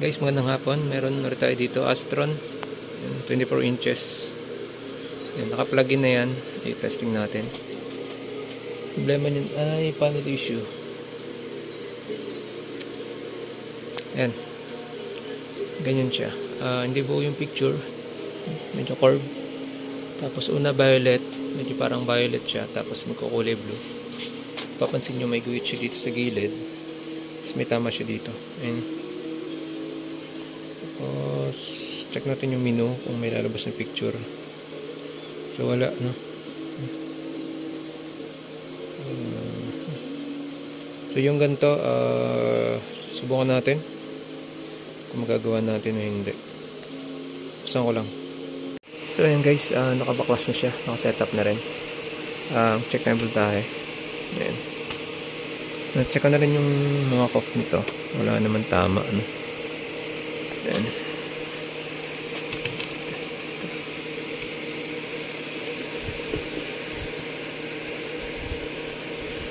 Guys, magandang hapon. Meron na rin tayo dito, Astron. 24 inches. Yan, naka-plug in na yan. I-testing natin. Problema niyan ay panel issue. Yan. Ganyan siya. Hindi buo yung picture. Medyo curve. Tapos una violet. Medyo parang violet siya. Tapos magkukulay blue. Papansin nyo may guhit siya dito sa gilid. Tapos may tama siya dito. Ayan. Tapos, check natin yung menu kung may lalabas na picture. So, wala, no? So, yung ganito, susubukan natin kung magagawa natin o hindi. Buksan ko lang. So, ayan guys, nakabaklas na siya. Nakasetup na rin. Check na yung voltahe. Ayan. Check ko na rin yung mga coff nito. Wala naman tama, no? Ayan.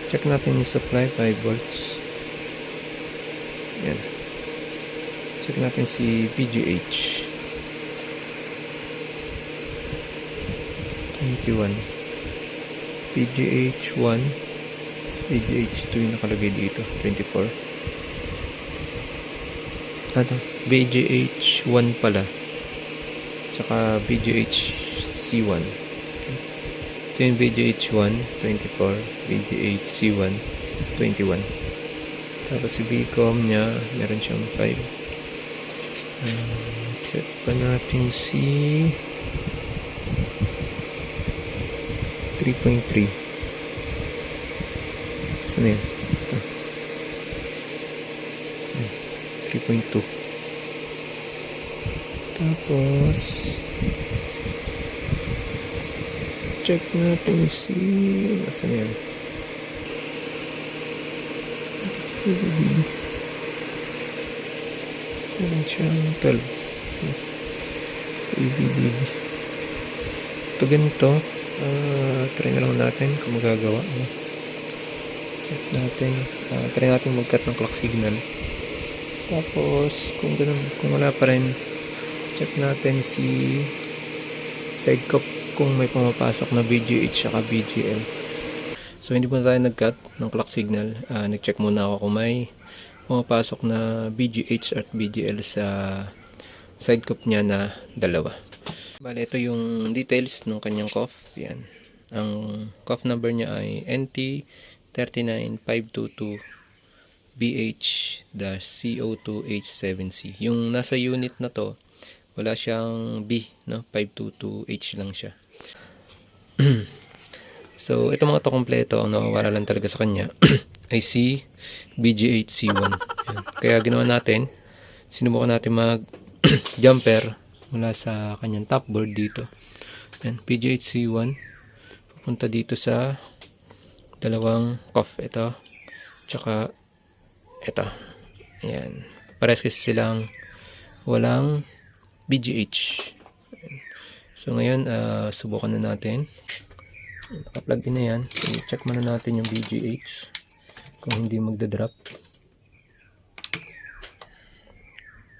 Check natin yung supply 5 volts. Ayan. Check natin si VGH 21, VGH 1, VGH 2 yung nakalagay dito 24. VGH 1 pala, tsaka VGH C1. Ito yung VGH 1 24, VGH C1 21. Tapos si Vcom nya meron siyang 5. Check pa natin si 3.3. Saan na yun? Ito 3.2. Tapos check natin si saan yan? Meron siyang 12. Sa EBDB. Ito ganito. Try na lang natin kung magagawa. Check natin. Try natin mag-cut ng clock signal. Tapos kung ganun, kung wala pa rin, check natin si side cup kung may pumapasok na VGH saka VGL. So hindi muna tayo nag-cut ng clock signal. Nag-check muna ako kung may pumapasok na VGH at VGL sa side cup niya na dalawa. Bale, ito yung details ng kanyang cuff. Yan. Ang cuff number niya ay NT39522 BH-CO2H7C. Yung nasa unit na to, wala siyang B, no? 522H lang siya. So, ito mga to kompleto, ang nawawala lang talaga sa kanya ay si BGH-C1. Yan. Kaya ginawa natin, sinubukan natin mag jumper mula sa kanyang top board dito. Yan, BGH-C1 pupunta dito sa dalawang cuff. Ito, tsaka ito. Ayan. Pares kasi silang walang BGH. So ngayon, subukan na natin. Naka-plug in na yan. I-check muna natin yung VGH kung hindi magda-drop.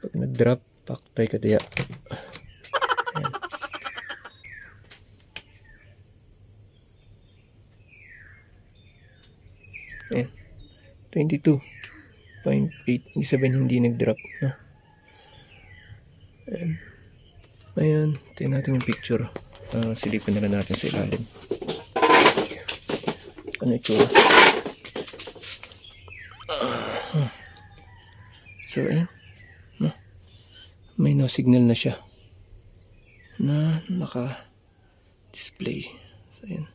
Pag nag-drop, paktay ka diya. Ayan. 22.8. Ibig sabihin hindi nag-drop. Ayan. Ayan. Tingnan natin yung picture. Silipin na lang natin sa ilalim. Ano yung tsura? So, ayan. May no-signal na siya na naka-display. So, ayan.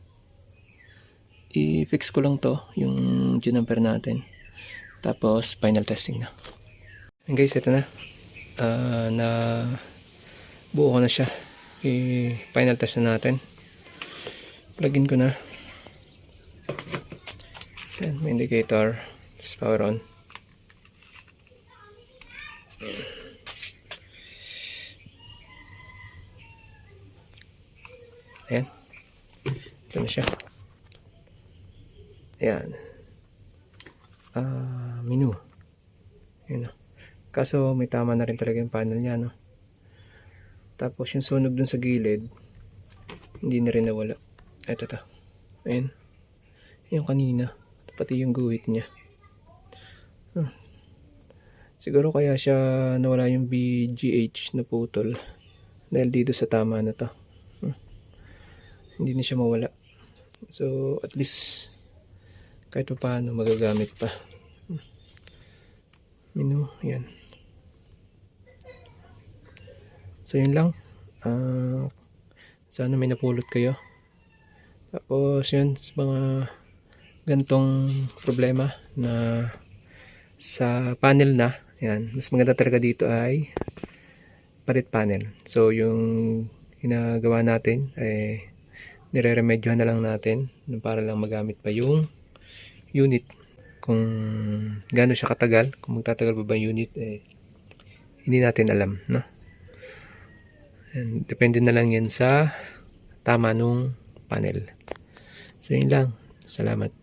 I-fix ko lang to, yung jumper natin. Tapos, final testing na. And guys, ito na. Na buo ko na siya. I-final test na natin. Plug-in ko na. Ayan, may indicator. Just power on. Ayan. Ito na siya. Ayan. Menu. Ayan. Kaso may tama na rin talaga yung panel niya, no? Tapos yung sunog dun sa gilid, hindi na rin nawala. Ito to. Ayan. Yung kanina. Pati yung guhit niya. Siguro kaya siya nawala yung BGH na putol. Dahil dito sa tama na to. Hindi na siya mawala. So at least kahit pa paano magagamit pa. Yan. So yun lang. Sana may napulot kayo. Tapos yun, sa mga gantong problema na sa panel na, yan, mas maganda talaga dito ay palit panel. So yung ginagawa natin ay nire-remedyohan na lang natin para lang magamit pa yung unit. Kung gaano siya katagal, kung magtatagal pa ba yung unit, hindi natin alam, no? And depende na lang yan sa tama nung panel. So yun lang. Salamat.